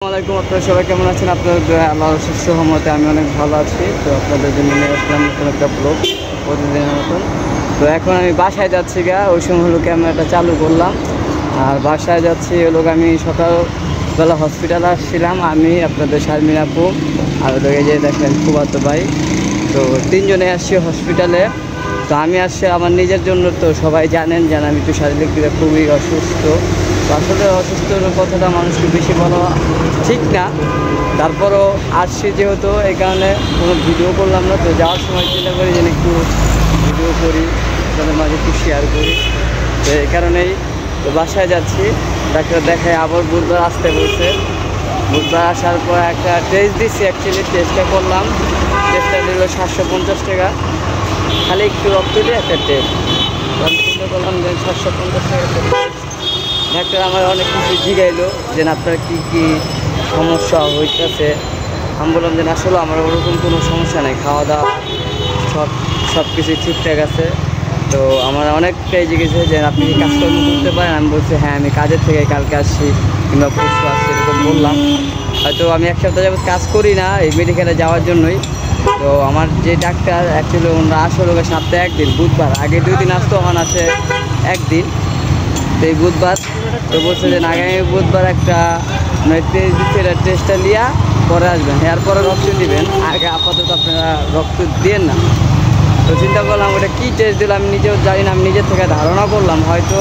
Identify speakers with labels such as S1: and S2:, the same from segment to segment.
S1: আসসালামু আলাইকুম। আপনারা সবাই কেমন আছেন? আপনাদের আল্লাহর অশেষ রহমতে আমি অনেক ভালো আছি। তো আপনাদের জন্য নিয়ে আসলাম নতুন একটা ব্লগ প্রতিদিনের মতন। তো এখন আমি বাসায় যাচ্ছি ওই সময় হলো ক্যামেরাটা চালু করলাম। আর বাসায় যাচ্ছি হলো আমি সকালবেলা হসপিটালে আসছিলাম, আমি আপনাদের শারমিন আপু আর ওদেরকে যে দেখেন ফুফাতো ভাই। তো তিনজনে আসছি হসপিটালে। তো আমি আসছি আমার নিজের জন্য। তো সবাই জানেন যে আমি একটু শারীরিক দিকে খুবই অসুস্থ। তো আসলে অসুস্থর কথাটা মানুষকে বেশি বলা ঠিক না, তারপরও আসছি যেহেতু এই কারণে কোনো ভিডিও করলাম না। তো যাওয়ার সময় চিন্তা করি যেন একটু ভিডিও করি, আপনাদের মাঝে একটু শেয়ার করি। তো এই কারণেই তো বাসায় যাচ্ছি। ডাক্তার দেখায় আবার বুধবার আসতে বলছে। বুধবার আসার পর একটা টেস্ট দিচ্ছি, অ্যাকচুয়ালি টেস্টটা করলাম। টেস্টটা দিল 750 টাকা, খালি একটু রক্ত দিয়ে একটা টেস্ট। আমি চিন্তা করলাম যে 750 টাকা একটা টেস্ট। ডাক্তার আমার অনেক কিছু জিগাইলো যে আপনার কী কী সমস্যা হইতেছে। আমি বললাম যে আসলে আমার ওরকম কোনো সমস্যা নেই, খাওয়া দাওয়া সব কিছুই ঠিকঠাক আছে। তো আমার অনেকটাই জিজ্ঞেসে যে আপনি কি কাজকর্ম করতে পারেন। আমি বলছি হ্যাঁ, আমি কাজের থেকে কালকে আসছি কিংবা পরশু আসছি, এরকম বললাম। হয়তো আমি এক সপ্তাহ যাবত কাজ করি না এই মেডিকেলে যাওয়ার জন্যই। তো আমার যে ডাক্তার অ্যাকচুয়ালি ওনারা আসলে সপ্তাহে একদিন, বুধবার। আগে 2 দিন আসতো, এখন আসে একদিন। তো এই বুধবার তো বলছে যে আগামী বুধবার একটা টেস্টটা নিয়ে পরে আসবেন, এরপরে রক্ত দিবেন। আগে আপাতত আপনারা রক্ত দেন না। তো চিন্তা করলাম ওটা কী টেস্ট দিল আমি নিজেও জানি না। আমি নিজের থেকে ধারণা করলাম হয়তো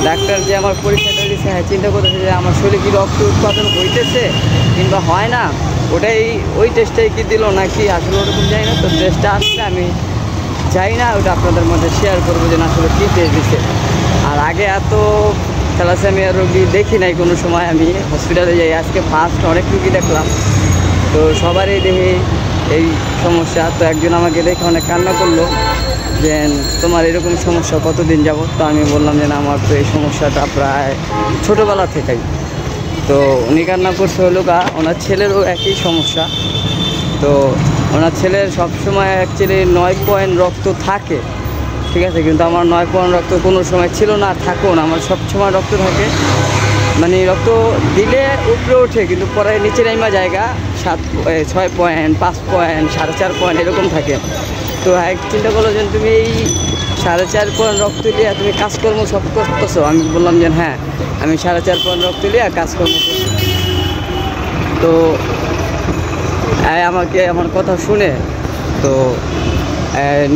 S1: ডাক্তার যে আমার পরীক্ষাটা দিচ্ছে, হ্যাঁ চিন্তা করতেছে যে আমার শরীরে কি রক্ত উৎপাদন হইতেছে কিংবা হয় না, ওটাই ওই টেস্টটাই কি দিল নাকি আসলে ওরকম জানি না। তো টেস্টটা আসলে আমি চাই না ওটা আপনাদের মধ্যে শেয়ার করবো যে আসলে কী টেস্ট দিচ্ছে। আর আগে এত থ্যালাসেমিয়া রোগী দেখি নাই কোনো সময়। আমি হসপিটালে যাই, আজকে ফার্স্ট অনেক রুগী দেখলাম। তো সবারই দেখি এই সমস্যা। তো একজন আমাকে দেখে অনেক কান্না করলো যে তোমার এরকম সমস্যা কতদিন যাবত। তো আমি বললাম যে না, আমার তো এই সমস্যাটা প্রায় ছোটোবেলা থেকেই। তো উনি কান্না করছে হলো ওনার ছেলেরও একই সমস্যা। তো ওনার ছেলের সবসময় অ্যাকচুয়ালি 9 পয়েন্ট রক্ত থাকে, ঠিক আছে, কিন্তু আমার 9 পয়েন্ট রক্ত কোনো সময় ছিল না, থাকো না। আমার সবসময় রক্ত থাকে, মানে রক্ত দিলে উপরে ওঠে কিন্তু পরে নিচে নাইমা জায়গা 6 পয়েন্ট, 5 পয়েন্ট, 4.5 পয়েন্ট এরকম থাকে। তো এক চিন্তা করলো যে তুমি এই 4.5 পয়েন্ট রক্ত দিয়ে তুমি কাজকর্ম সব করতেছো। আমি বললাম যে হ্যাঁ, আমি 4.5 পয়েন্ট রক্ত দিয়ে কাজকর্ম করছি। তো আমাকে আমার কথা শুনে তো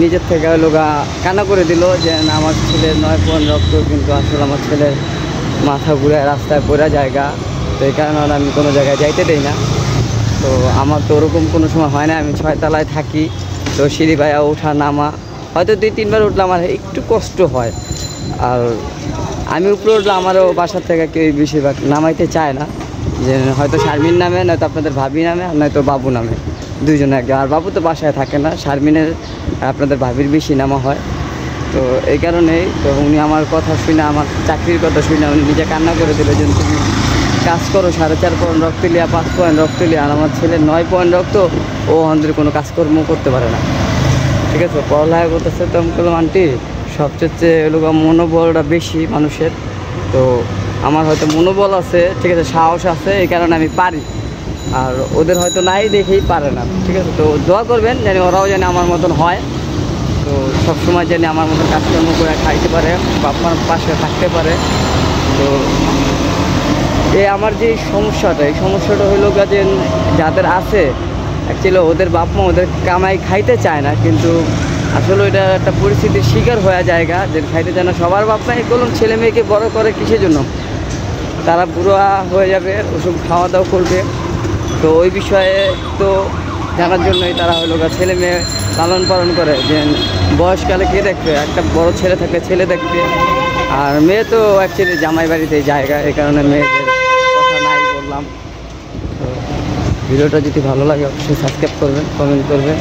S1: নিজের থেকে কান্না করে দিল যে না, আমার ছেলের 9 পয়েন্ট রক্ত, কিন্তু আসলে আমার ছেলের মাথা ঘুরে রাস্তায় পড়া জায়গা। তো এই কারণে আমি কোনো জায়গায় যাইতে দেই না। তো আমার তো ওরকম কোনো সময় হয় না। আমি 6 তলায় থাকি, তো সিঁড়ি বাইয়া ওঠা নামা হয়তো 2-3 বার উঠলে আমার একটু কষ্ট হয়। আর আমি উপরে উঠলে আমারও বাসার থেকে কেউ বেশিরভাগ নামাইতে চায় না, যে হয়তো শারমিন নামে, নয়তো আপনাদের ভাবি নামে, আর নয়তো বাবু নামে, দুইজনে একজন। আর বাবু তো বাসায় থাকে না, শারমিনের আপনাদের ভাবির বেশি নামা হয়। তো এই কারণেই তো উনি আমার কথা শুনে, আমার চাকরির কথা শুনে উনি নিজে কান্না করে দিল যে তুমি কাজ করো, 4.5 পয়েন্ট রক্ত লিয়া, 5 পয়েন্ট রক্ত লিয়া। আর আমার ছেলের 9 পয়েন্ট রক্ত, ও অন্তরে কোনো কাজকর্ম করতে পারে না, ঠিক আছে, পড়ালেখা করতেছে। তো আমি বললাম আন্টি, সবচেয়ে মনোবলটা বেশি মানুষের। তো আমার হয়তো মনোবল আছে, ঠিক আছে, সাহস আছে, এই কারণে আমি পারি। আর ওদের হয়তো নাই দেখেই পারে না, ঠিক আছে। তো দোয়া করবেন যেন ওরাও যেন আমার মতন হয়। তো সবসময় যেন আমার মতন কাজকর্ম করে খাইতে পারে, বাবার পাশে থাকতে পারে। তো আমার যে সমস্যাটা, এই সমস্যাটা হলো যে যাদের আছে অ্যাকচুয়ালি ওদের বাপ মা ওদের কামাই খাইতে চায় না, কিন্তু আসলে এটা একটা পরিস্থিতির শিকার হয়ে জায়গা যে খাইতে চায় না। সবার বাপ মা বলুন ছেলে মেয়েকে বড় করে কিসের জন্য? তারা বুড়া হয়ে যাবে, ওসব খাওয়া দাওয়া করবে। তো ওই বিষয়ে তো জানার জন্যই তারা হলো ছেলে মেয়ে লালন পালন করে, যে বয়সকালে কে দেখবে, একটা বড় ছেলে থাকলে ছেলে দেখবে। আর মেয়ে তো অ্যাকচুয়ালি জামাই বাড়িতে জায়গা, এই কারণে মেয়েদের কথা নাই বললাম। তো ভিডিওটা যদি ভালো লাগে অবশ্যই সাবস্ক্রাইব করবেন, কমেন্ট করবেন।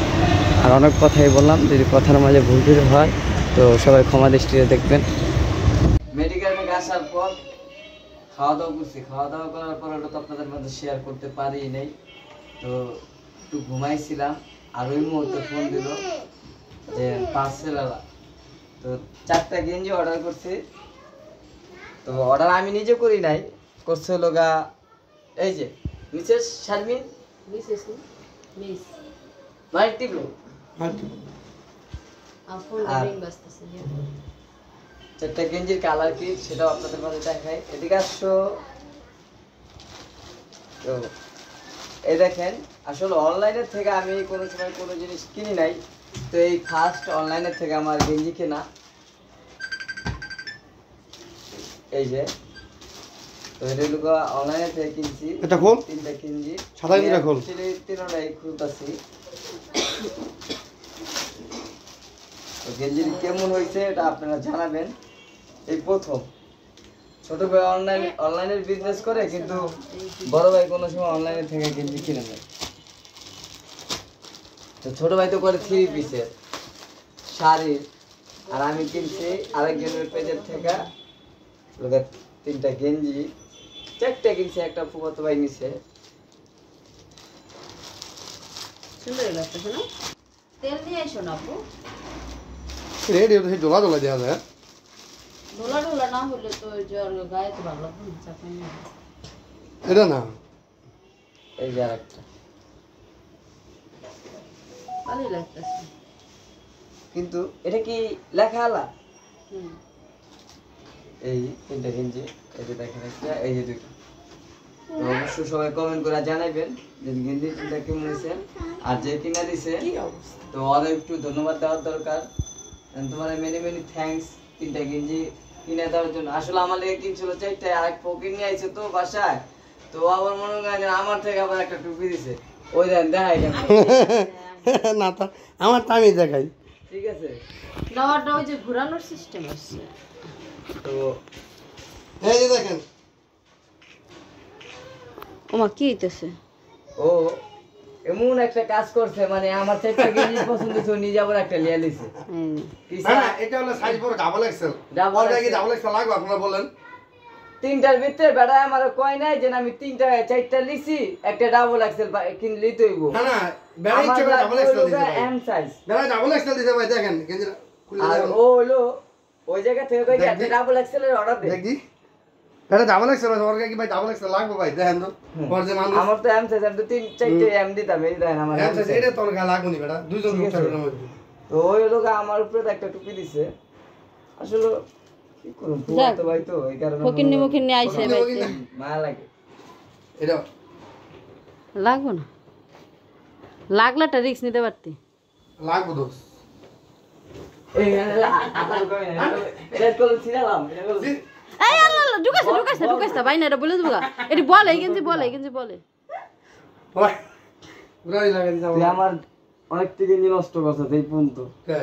S1: আর অনেক কথাই বললাম, যদি কথার মাঝে ভুল টুল হয় তো সবাই ক্ষমা দৃষ্টিতে দেখবেন। মেডিকেল থেকে আসার পর খাওয়া দাওয়া করছি, খাওয়া দাওয়া করার পর ওটা তো আপনাদের মধ্যে শেয়ার করতে পারি নেই। তো একটু ঘুমাইছিলাম, আর ওই মুহূর্তে ফোন দিল যে পার্সেলওয়ালা। তো 4টা গেঞ্জি অর্ডার করছি। তো অর্ডার আমি নিজে করি নাই, করছে এই যে মিসেস শারমিন
S2: মিসেস মিস
S1: মাল্টিপ্লো
S2: আপন রিং বাজতেছে
S1: চারটা গেঞ্জির কালার কি সেটাও আপনাদের মাঝে দেখাই। এদিকে আসছো। তো এই দেখেন, আসলে অনলাইনের থেকে আমি কোনো সময় কোনো জিনিস কিনি নাই, তো এই ফার্স্ট অনলাইনের থেকে আমার গেঞ্জি কেনা। এই যে তো এটা লোক অনলাইনে থেকে কিনছি,
S3: এটা খোল,
S1: তিনটা গেঞ্জি
S3: সাদা গেঞ্জিটা খোল,
S1: তিনটাই খুলতাছি। তো গেঞ্জি কেমন হয়েছে এটা আপনারা জানাবেন। এই প্রথম ছোট ভাই অনলাইনের বিজনেস করে, কিন্তু বড় ভাই কোনো সময় অনলাইনে থেকে গেঞ্জি কিনে নেয়। তো ছোট ভাই তো করে 3 পিসের শাড়ির, আর আমি কিনছি আরেকজনের পেজের থেকে লোকের 3টা গেঞ্জি, 4টা কিনছি, একটা ফুফাতো ভাই নিছে।
S2: সুন্দর লাগতেছে না? তেল দিয়ে এসো না আপু।
S3: রেডি হতে ডোলা ডোলা দেওয়া যায়।
S2: ঢোলা ঢোলা না হলে তো জ্বর গায়ে তো ভালো লাগবে না, চাপাই না।
S3: এটা না,
S1: এই যে আরেকটা,
S2: ভালোই লাগতেছে।
S1: কিন্তু এটা কি লেখা আলা?
S2: হুম।
S1: এই 3টা গেঞ্জি, এই যে দেখেন একটা, এই যে 2টা। তো অবশ্যই সবাই কমেন্ট করে জানাবেন যে গেঞ্জি 3টা কেমন হয়েছে, আর যে কিনা দিছে তো আরো একটু ধন্যবাদ দেওয়ার দরকার। তোমার মেনি মেনি থ্যাঙ্কস 3টা গেঞ্জি কিনে দেওয়ার জন্য। আসলে আমার লেগে কিনছিল 4টা, আরেক ফকির নিয়ে আইছে তো বাসায়, তো আবার মনে করেন যে আমার থেকে আবার একটা টুপি দিছে। ওই দেন দেখাই কেন
S3: না তা আমার টাইমই দেখাই।
S1: ঠিক আছে,
S2: নাওয়াটা ওই যে ঘোরানোর সিস্টেম আছে।
S1: তো
S3: এই যে দেখেন,
S2: ওমা কি হইতেছে?
S1: ও এমন একটা কাজ করছে, মানে আমার 4টা গেঞ্জি পছন্দ হয়েছে, নিজে আবার একটা লিয়ে লিছে।
S3: না এটা হলো সাইজ বড় ডাবল এক্সেল। ডাবল কি ডাবল এক্সেল লাগবে আপনারা বলেন?
S1: 3টার ভিতরে বেড়া আমার কয় নাই যে আমি 3টা 4টা লিছি, একটা ডাবল এক্সেল কিনলেই তো হইব।
S3: না না, বেড়া ইচ্ছে করে ডাবল এক্সেল দিতে ভাই।
S1: এম সাইজ
S3: বেড়া ডাবল এক্সেল দিতে ভাই, দেখেন গেঞ্জি খুলে
S1: আর
S3: দেখেন।
S1: ও হলো ওই জায়গা থেকে কই একটা ডাবল এক্সেলের অর্ডার দে।
S3: দেখি বেড়া ডাবল এক্সেল আছে, ওর কি ভাই ডাবল এক্সেল লাগবে ভাই? দেখেন তো ওর যে মানুষ,
S1: আমার তো এম সাইজ, আমি তো 3-4টে এম দিতাম, এই দেখেন আমার
S3: হ্যাঁ এটা তোর গা লাগবে নি বেড়া, দুইজন লোক থাকবে মধ্যে।
S1: তো ওই লোক আমার উপরে তো একটা টুপি দিছে। আসলে কি করব, তো ভাই তো এই কারণে
S2: ফকিন্নি মুকিন্নি আইছে বাইতে।
S1: মায়া লাগে।
S3: এটা
S2: লাগবে না, লাগলাটা রিস্ক নিতে পারতি।
S3: লাগবে দোস।
S1: এই আবার কই না, এটা কল ছিলাম, এটা কল
S2: এই আল্লাহ আল্লাহ, ঢুকাইছে ভাই না, এটা বলে দেবো গা। এটি বলে গেঞ্জি বলে।
S3: ওই উড়াই লাগে দিছ
S1: তুই আমার অনেক থেকে নষ্ট করছিস এই পর্যন্ত।
S3: কে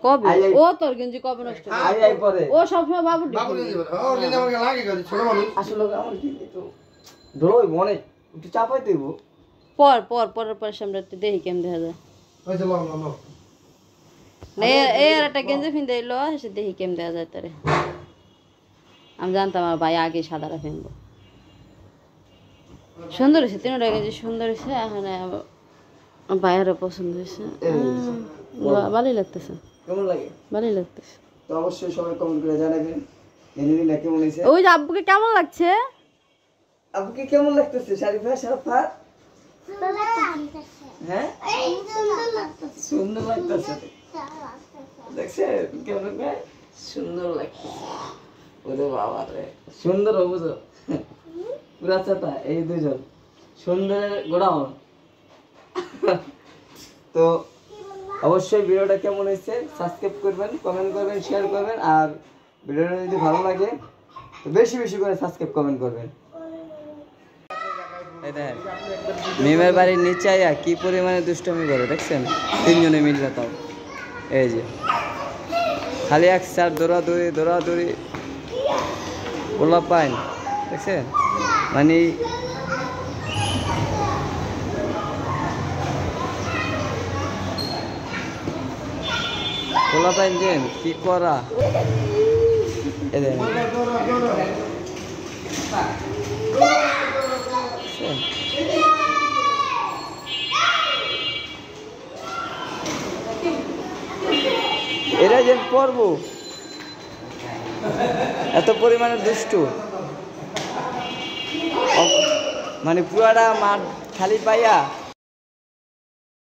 S2: কবে ও তোর গেঞ্জি কবে নষ্ট করে?
S1: আই পরে
S2: ও সবসময় বাবুর
S3: বাবু গেঞ্জি বলে ও গেঞ্জি আমাকে লাগে গেছে ছোট মানুষ।
S1: আসলে আমার কি তো ধরোই মনে একটু চাপাই দেব।
S2: পরের সামনে দেখি কেমন দেখা যায়।
S3: ওই চলো লো
S2: এর একটা গেঞ্জি ফিনতে এলো, সে দেখি কেমন দেখা যায় তারে। আমি জানতাম আমার ভাই আগে সাদাটা ফিনবো। সুন্দর হয়েছে, 3টা গেঞ্জি সুন্দর হয়েছে। এখন ভাইয়ারও পছন্দ হয়েছে, ভালোই লাগতেছে।
S1: কেমন লাগে?
S2: ভালোই লাগতেছে।
S1: তো অবশ্যই সবাই কমেন্ট করে জানাবেন গেঞ্জিটা কেমন হয়েছে।
S2: ওই যে আব্বুকে কেমন লাগছে?
S1: আপুকে কেমন লাগতেছে শারিফা সারাফা? হ্যাঁ সুন্দর লাগতেছে, দেখছেন কেমন সুন্দর লাগতেছে। ওরে বাবা রে, সুন্দর হবো তো পুরা চাতা। এই দুজন সুন্দরের গোড়াউন। তো অবশ্যই ভিডিওটা কেমন হয়েছে সাবস্ক্রাইব করবেন, কমেন্ট করবেন, শেয়ার করবেন, আর ভিডিওটা যদি ভালো লাগে তো বেশি বেশি করে সাবস্ক্রাইব কমেন্ট করবেন। এই দেখেন মিমের বাড়ির নিচে আয়া কি পরিমাণে দুষ্টমি করে দেখছেন, 3জনে মিলে। তাও এই যে খালি এক স্যার দৌড়াদৌড়ি ওলা পাইন দেখছেন, মানে ওলা পাইন যে কি করা। এই দেখেন এরা যে পড়ব এত পরিমাণে দুষ্টু। মানে পুরাটা মাঠ খালি পাইয়া